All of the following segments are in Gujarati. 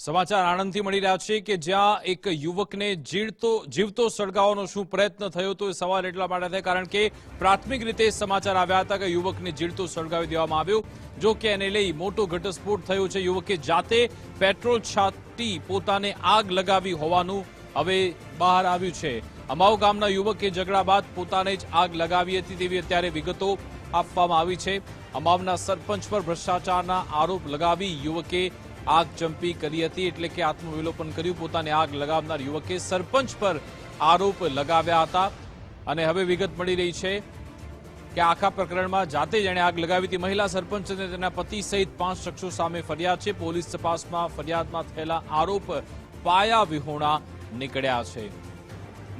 સમાચાર આણંદથી મળી રહ્યા છે કે જ્યાં એક યુવકને જીવતો સળગાવવાનો શું પ્રયત્ન થયો તો એ સવાલ એટલા માટે થાય કારણ કે પ્રાથમિક રીતે સમાચાર આવ્યા હતા કે યુવકને જીવતો સળગાવી દેવામાં આવ્યો। જો કે એને લઈ મોટો ઘટસ્ફોટ થયો છે। યુવકે જાતે પેટ્રોલ છાંટી પોતાને આગ લગાવી હોવાનું હવે બહાર આવ્યું છે। અમાઉ ગામના યુવકે ઝઘડા બાદ પોતાને જ આગ લગાવી હતી તેવી અત્યારે વિગતો આપવામાં આવી છે। અમાઉના સરપંચ પર ભ્રષ્ટાચારના આરોપ લગાવી યુવકે આગ ચંપી કરી હતી એટલે કે આત્મવિલોપન કર્યું। પોતાને આગ લગાવનાર યુવકે સરપંચ પર આરોપ લગાવ્યા હતા અને હવે વિગત મળી રહી છે કે આખા પ્રકરણમાં જાતે જેણે આગ લગાવી હતી મહિલા સરપંચ અને તેના પતિ સહિત 5 શખ્સો સામે ફરિયાદ છે। પોલીસ તપાસમાં ફરિયાદમાં થયેલા આરોપ પાયા વિહોણા નીકળ્યા છે।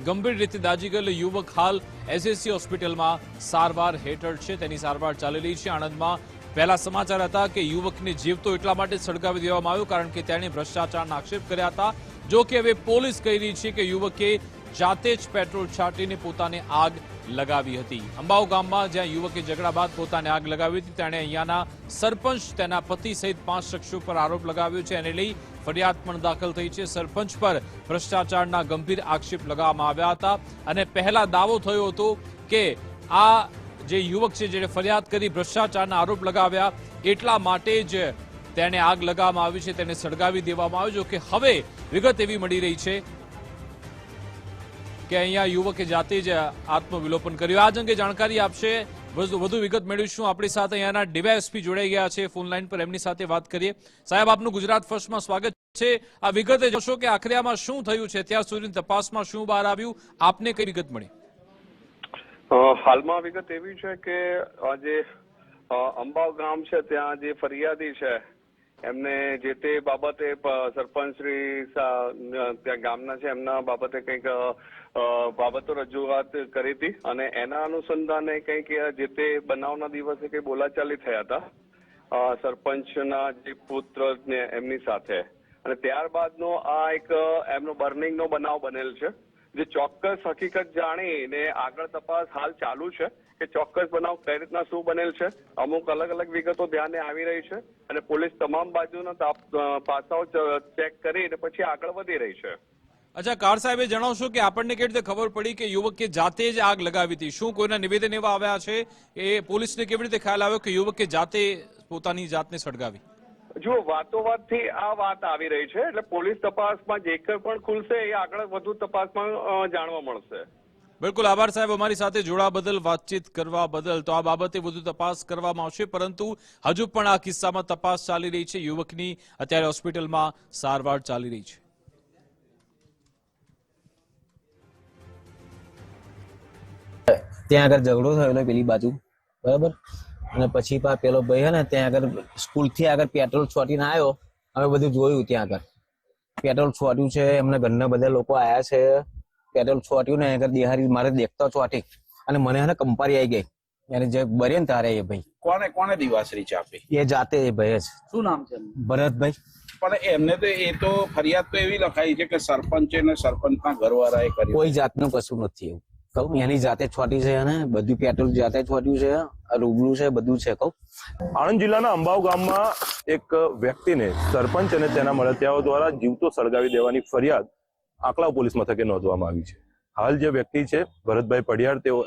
ગંભીર રીતે દાઝી ગયેલો યુવક હાલ એસએસસી હોસ્પિટલમાં સારવાર હેઠળ છે। તેની સારવાર ચાલી રહી છે। આણંદમાં પહેલા સમાચાર હતા કે યુવકને જીવતો એટલા માટે સળગાવી દેવામાં આવ્યો કારણ કે તેણે ભ્રષ્ટાચારના આક્ષેપ કર્યા હતા। જો કે હવે પોલીસ કહી રહી છે કે યુવકે જાતે જ પેટ્રોલ છાંટીને પોતાને આગ લગાવી હતી। અંબાવ ગામમાં જ્યાં યુવકે ઝઘડા બાદ પોતાને આગ લગાવી હતી તેણે અહીંયાના સરપંચ તેના પતિ સહિત 5 શખ્સો પર આરોપ લગાવ્યો છે। એને લઈ ફરિયાદ પણ દાખલ થઈ છે। સરપંચ પર ભ્રષ્ટાચારના ગંભીર આક્ષેપ લગાવવામાં આવ્યા હતા અને પહેલા દાવો થયો હતો કે આ જે યુવક છે જેણે ફરિયાદ કરી ભ્રષ્ટાચારના આરોપ લગાવ્યા એટલા માટે જ તેને આગ લગાવવામાં આવી છે, તેને સળગાવી દેવામાં આવ્યો। જો કે હવે વિગત એવી મળી રહી છે કે અહીંયા યુવકે જાતે જ આત્મવિલોપન કર્યું। આ અંગે જાણકારી આપશે વધુ વિગત મેળવીશું। આપણી સાથે અહીંયાના ડીવાયએસપી જોડાઈ ગયા છે ફોન લાઈન પર, એમની સાથે વાત કરીએ। સાહેબ, આપનું ગુજરાત ફર્સ્ટમાં સ્વાગત છે। આ વિગતે જોશો કે આખરે આમાં શું થયું છે, અત્યાર સુધીની તપાસમાં શું બહાર આવ્યું, આપને કઈ વિગત મળી? હાલમાં વિગત એવી છે કે આજે અંબાવ ગામ છે ત્યાં જે ફરિયાદી છે એમને જે તે બાબતે સરપંચ શ્રી ત્યાં ગામના છે એમના બાબતે કંઈક બાબતો રજૂઆત કરી હતી અને એના અનુસંધાને કંઈક જે તે બનાવના દિવસે કંઈક બોલાચાલી થયા હતા સરપંચના જે પુત્ર ને એમની સાથે, અને ત્યારબાદનો આ એક એમનો બર્નિંગનો બનાવ બનેલ છે। જે ચોક્કસ હકીકત જાણીને આગળ તપાસ હાલ ચાલુ છે કે ચોક્કસ બનાવ કઈ રીતના શું બનેલ છે। અમુક અલગ અલગ વિગતો ધ્યાને આવી રહી છે અને પોલીસ તમામ બાજુના પાસાઓ ચેક કરીને પછી આગળ વધી રહી છે। અચ્છા, કાર સાહેબે જણાવશો કે આપણને કેવી રીતે ખબર પડી કે યુવકે જાતે જ આગ લગાવી હતી? શું કોઈના નિવેદન એવા આવ્યા છે? એ પોલીસને કેવી રીતે ખ્યાલ આવ્યો કે યુવકે જાતે પોતાની જાતને સળગાવી? જો વાતોવાતથી આ વાત આવી રહી છે એટલે પોલીસ તપાસમાં જે કંઈ પણ ખુલશે એ આગળ વધુ તપાસમાં જાણવા મળશે। બિલકુલ, આભાર સાહેબ અમારી સાથે જોડા બદલ, વાતચીત કરવા બદલ। તો આ બાબતે વધુ તપાસ કરવામાં આવશે, પરંતુ હજુ પણ આ કિસ્સામાં તપાસ ચાલી રહી છે। યુવકની અત્યારે હોસ્પિટલમાં સારવાર ચાલી રહી છે। ત્યાં આગળ ઝઘડો થયેલો પેલી બાજુ, બરાબર, અને પછી પેલો ભાઈ હે ને ત્યાં આગળ સ્કૂલથી આગળ પેટ્રોલ છોટીને આવ્યો। અમે બધું જોયું, ત્યાં આગળ પેટ્રોલ છોટ્યું છે, એમના ઘરના બધા લોકો આવ્યા છે, પેટ્રોલ છોટ્યું ને આગળ દિહારી મારે દેખતા છોટી અને મને હે ને કંપારી આવી ગઈ। એને જે બરે ને તારે એ ભાઈ કોને દિવાસરી ચાપી? એ જાતે એ ભાઈ જ। શું નામ છે? ભરતભાઈ। પણ એમને તો એ તો ફરિયાદ તો એવી લખાઈ છે કે સરપંચે ને સરપંચના ઘરવાળાએ કર્યું। કોઈ જાતનું કશું નથી એવું કહું, એની જાતે છોટી છે અને બધું પેટ્રોલ જાતે છોટ્યું છે, રૂબરૂ છે, બધું છે કહું। આણંદ જિલ્લાના અંબાવ ગામમાં એક વ્યક્તિને સરપંચ અને તેના મળતિયાઓ દ્વારા જીવતો સળગાવી દેવાની ફરિયાદ આંકલાવ પોલીસ મથકે નોંધવામાં આવી છે। હાલ જે વ્યક્તિ છે ભરતભાઈ પડિયાર, તેઓ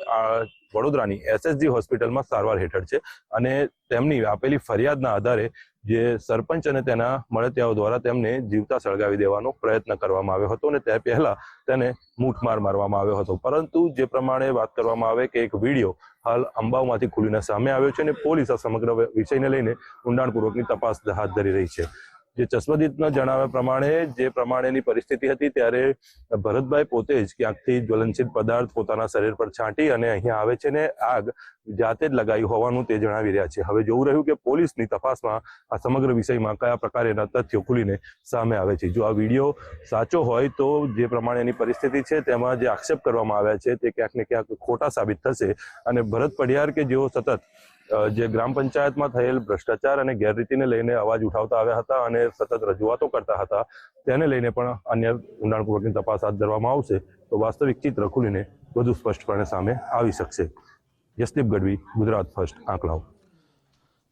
વડોદરાની એસએસજી હોસ્પિટલમાં સારવાર હેઠળ છે અને તેમની આપેલી ફરિયાદના આધારે જે સરપંચ અને તેના મળતિયાઓ દ્વારા તેમને જીવતા સળગાવી દેવાનો પ્રયત્ન કરવામાં આવ્યો હતો અને તે પહેલા તેને મૂઠમાર મારવામાં આવ્યો હતો। પરંતુ જે પ્રમાણે વાત કરવામાં આવે કે એક વિડીયો હાલ અંબાવમાંથી ખુલીને સામે આવ્યો છે અને પોલીસ આ સમગ્ર વિષયને લઈને ઊંડાણપૂર્વકની તપાસ હાથ ધરી રહી છે। જે ચશ્મદીદના જણાવ્યા પ્રમાણે જે પ્રમાણેની પરિસ્થિતિ હતી ત્યારે ભરતભાઈ પોતે જ ક્યાંકથી જ્વલનશીલ પદાર્થ પોતાના શરીર પર છાંટી અને અહીંયા આવે છે ને આગ જાતે જ લગાવી હોવાનું તે જણાવી રહ્યા છે। હવે જોવું રહ્યું કે પોલીસની તપાસમાં આ સમગ્ર વિષયમાં કયા પ્રકારેના તથ્યો ખુલીને સામે આવે છે। જો આ વિડીયો સાચો હોય તો જે પ્રમાણેની પરિસ્થિતિ છે તેમાં જે આક્ષેપ કરવામાં આવ્યા છે તે ક્યાંક ને ક્યાંક ખોટા સાબિત થશે અને ભરત પડિયાર કે જેઓ સતત જે ગ્રામ પંચાયતમાં થયેલ ભ્રષ્ટાચાર અને ગેરરીતિને લઈને અવાજ ઉઠાવતા આવ્યા હતા અને સતત રજૂઆતો કરતા હતા, તેને લઈને પણ અન્ય ઊંડાણપૂર્વકની તપાસ હાથ ધરવામાં આવશે તો વાસ્તવિક ચિત્ર ખુલીને વધુ સ્પષ્ટપણે સામે આવી શકશે। યશદીપ ગઢવી, ગુજરાત ફર્સ્ટ, આંકલાવ।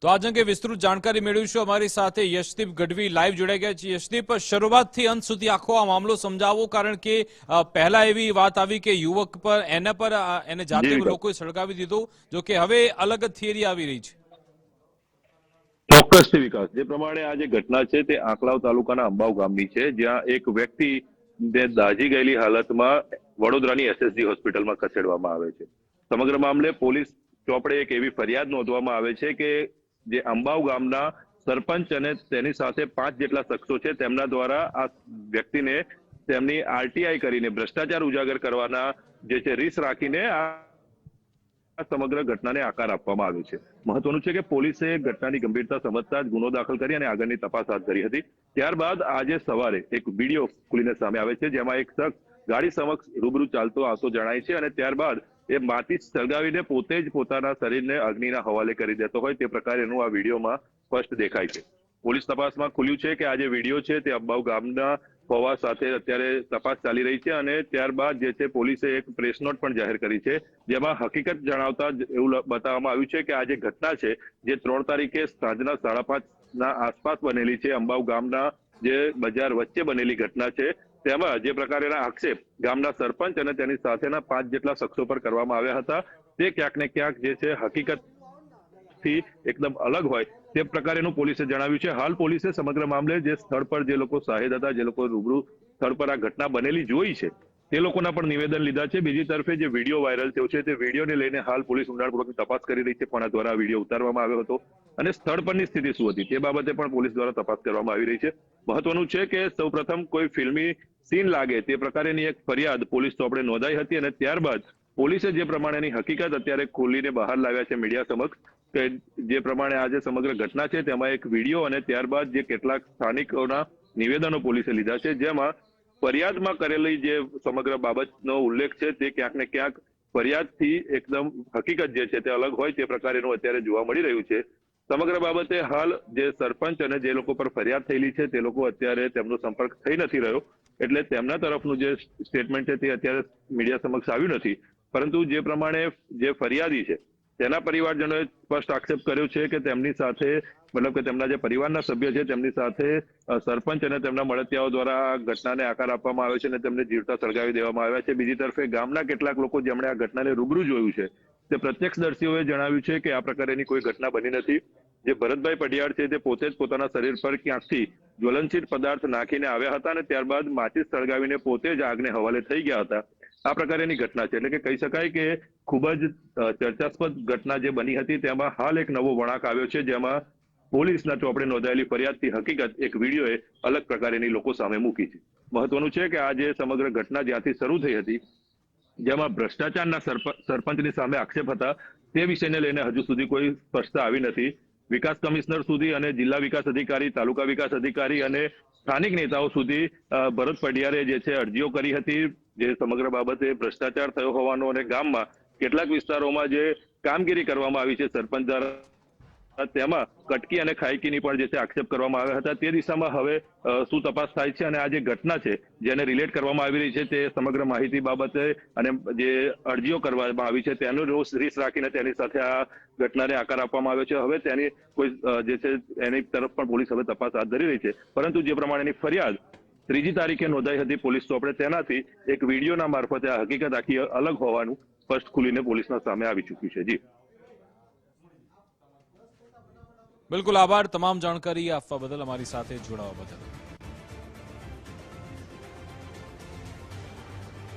તો આ અંગે વિસ્તૃત જાણકારી મેળવીશું. અમારી સાથે યશદીપ ગઢવી લાઈવ જોડાઈ ગયા છે. યશદીપ, શરૂઆતથી અંત સુધી આખો આ મામલો સમજાવો, કારણ કે પહેલા એવી વાત આવી કે યુવક પર એને જાતે લોકોએ સળગાવી દીધો, જો કે હવે અલગ થિયરી આવી રહી છે. ચોક્કસથી વિકાસ, જે પ્રમાણે આ જે ઘટના છે તે આંકલાવ તાલુકાના અંબાવ ગામની છે, જ્યાં એક વ્યક્તિ દાઝી ગયેલી હાલતમાં વડોદરાની SSG હોસ્પિટલમાં ખસેડવામાં આવે છે. સમગ્ર મામલે પોલીસ ચોપડે એક એવી ફરિયાદ નોંધવામાં આવે છે કે જે અંબાવ ગામના સરપંચ અને તેની સાથે 5 જેટલા શખ્સો છે, તેમના દ્વારા આ વ્યક્તિને તેમની RTI કરીને ભ્રષ્ટાચાર ઉજાગર કરવાના જે છે રીસ રાખીને આ સમગ્ર ઘટનાને આકાર આપવામાં આવ્યો છે. મહત્વનું છે કે પોલીસે ઘટનાની ગંભીરતા સમજતા જ ગુનો દાખલ કરી અને આગળની તપાસ હાથ ધરી હતી. ત્યારબાદ આજે સવારે એક વિડીયો ખુલીને સામે આવે છે, જેમાં એક શખ્સ ગાડી સમક્ષ રૂબરૂ ચાલતો આવતો જણાય છે અને ત્યારબાદ એ માટી સળગાવીને પોતે જ પોતાના શરીરને અગ્નિના હવાલે કરી દેતો હોય તે પ્રકારેનું આ વિડીયોમાં સ્પષ્ટ દેખાય છે. પોલીસ તપાસમાં ખુલ્યું છે કે આ જે વિડીયો છે તે અંબાવ ગામના હોવા સાથે અત્યારે તપાસ ચાલી રહી છે અને ત્યારબાદ જે છે પોલીસે એક પ્રેસ નોટ પણ જાહેર કરી છે, જેમાં હકીકત જણાવતા એવું બતાવવામાં આવ્યું છે કે આ જે ઘટના છે જે 3 તારીખે સાંજના 5:30 આસપાસ બનેલી છે, અંબાવ ગામના જે બજાર વચ્ચે બનેલી ઘટના છે, તેમાં જે પ્રકારેના આક્ષેપ ગામના સરપંચ અને તેની સાથેના 5 જેટલા શખ્સો પર કરવામાં આવ્યા હતા, તે ક્યાંક ને ક્યાંક જે છે હકીકતથી એકદમ અલગ હોય તે પ્રકારેનું પોલીસે જણાવ્યું છે. હાલ પોલીસે સમગ્ર મામલે જે સ્થળ પર જે લોકો શાહિદ હતા, જે લોકો રૂબરૂ સ્થળ પર આ ઘટના બનેલી જોઈ છે, તે લોકોના પણ નિવેદન લીધા છે. બીજી તરફે જે વિડીયો વાયરલ થયો છે તે વિડીયોને લઈને હાલ પોલીસ ઊંડાણપૂર્વકની તપાસ કરી રહી છે. કોના દ્વારા આ વિડીયો ઉતારવામાં આવ્યો હતો અને સ્થળ પરની સ્થિતિ શું હતી તે બાબતે પણ પોલીસ દ્વારા તપાસ કરવામાં આવી રહી છે. મહત્વનું છે કે સૌપ્રથમ કોઈ ફિલ્મી સીન લાગે તે પ્રકારેની એક ફરિયાદ પોલીસ ચોપડે નોંધાઈ હતી અને ત્યારબાદ પોલીસે જે પ્રમાણેની હકીકત અત્યારે ખોલીને બહાર લાવ્યા છે મીડિયા સમક્ષ, કે જે પ્રમાણે આ જે સમગ્ર ઘટના છે તેમાં એક વિડીયો અને ત્યારબાદ જે કેટલાક સ્થાનિકોના નિવેદનો પોલીસે લીધા છે, જેમાં ફરિયાદમાં કરેલી જે સમગ્ર બાબતનો ઉલ્લેખ છે તે ક્યાંક ને ક્યાંક ફરિયાદથી એકદમ હકીકત જે છે તે અલગ હોય તે પ્રકારેનું અત્યારે જોવા મળી રહ્યું છે. સમગ્ર બાબતે હાલ જે સરપંચ અને જે લોકો પર ફરિયાદ થયેલી છે તે લોકો અત્યારે તેમનો સંપર્ક થઈ નથી રહ્યો, એટલે તેમના તરફનું જે સ્ટેટમેન્ટ છે તે અત્યારે મીડિયા સમક્ષ આવ્યું નથી. પરંતુ જે પ્રમાણે જે ફરિયાદી છે તેના પરિવારજનોએ સ્પષ્ટ આક્ષેપ કર્યો છે કે તેમની સાથે મતલબ કે તેમના જે પરિવારના સભ્ય છે તેમની સાથે સરપંચ અને તેમના મળતિયાઓ દ્વારા આ ઘટનાને આકાર આપવામાં આવ્યો છે અને તેમને જીવતા સળગાવી દેવામાં આવ્યા છે. બીજી તરફે ગામના કેટલાક લોકો જેમણે આ ઘટનાને રૂબરૂ જોયું છે તે પ્રત્યક્ષદર્શીઓએ જણાવ્યું છે કે આ પ્રકારેની કોઈ ઘટના બની નથી. જે ભરતભાઈ પઢિયાર છે તે પોતે જ પોતાના શરીર પર ક્યાંકથી જ્વલનશીલ પદાર્થ નાખીને આવ્યા હતા અને ત્યારબાદ માચીસ સળગાવીને પોતે જ આગને હવાલે થઈ ગયા હતા. આ પ્રકારેની ઘટના છે, એટલે કે કહી શકાય કે ખૂબ જ ચર્ચાસ્પદ ઘટના જે બની હતી તેમાં હાલ એક નવો વળાંક આવ્યો છે, જેમાં પોલીસના ચોપડે નોંધાયેલી ફરિયાદથી હકીકત એક વિડીયોએ અલગ પ્રકારેની લોકો સામે મૂકી છે. મહત્વનું છે કે આ જે સમગ્ર ઘટના જ્યાંથી શરૂ થઈ હતી, જેમાં ભ્રષ્ટાચારના સરપંચની સામે આક્ષેપ હતા, તે વિષયને લઈને હજુ સુધી કોઈ સ્પષ્ટતા આવી નથી. વિકાસ કમિશનર સુધી અને જિલ્લા વિકાસ અધિકારી, તાલુકા વિકાસ અધિકારી અને સ્થાનિક નેતાઓ સુધી ભરત પઢિયારે જે છે અરજીઓ કરી હતી, જે સમગ્ર બાબતે ભ્રષ્ટાચાર થયો હોવાનો અને ગામમાં કેટલાક વિસ્તારોમાં જે કામગીરી કરવામાં આવી છે સરપંચ દ્વારા તેમાં કટકી અને ખાયકીની પણ જે છે આક્ષેપ કરવામાં આવ્યા હતા. તે દિશામાં હવે શું તપાસ થાય છે અને આ જે ઘટના છે જેને રિલેટ કરવામાં આવી રહી છે તે સમગ્ર માહિતી બાબતે અને જે અરજીઓ કરવામાં આવી છે તેનું રીસ રાખીને તેની સાથે આ ઘટનાને આકાર આપવામાં આવ્યો છે. હવે તેની કોઈ જે છે એની તરફ પણ પોલીસ હવે તપાસ હાથ ધરી રહી છે, પરંતુ જે પ્રમાણેની ફરિયાદ 3જી તારીખે નોંધાઈ હતી પોલીસ ચોપડે, તેનાથી એક વિડીયોના મારફતે આ હકીકત આખી અલગ હોવાનું સ્પષ્ટ ખુલીને પોલીસના સામે આવી ચૂક્યું છે. જી બિલકુલ, આભાર તમામ જાણકારી આપવા બદલ, અમારી સાથે જોડાવા બદલ.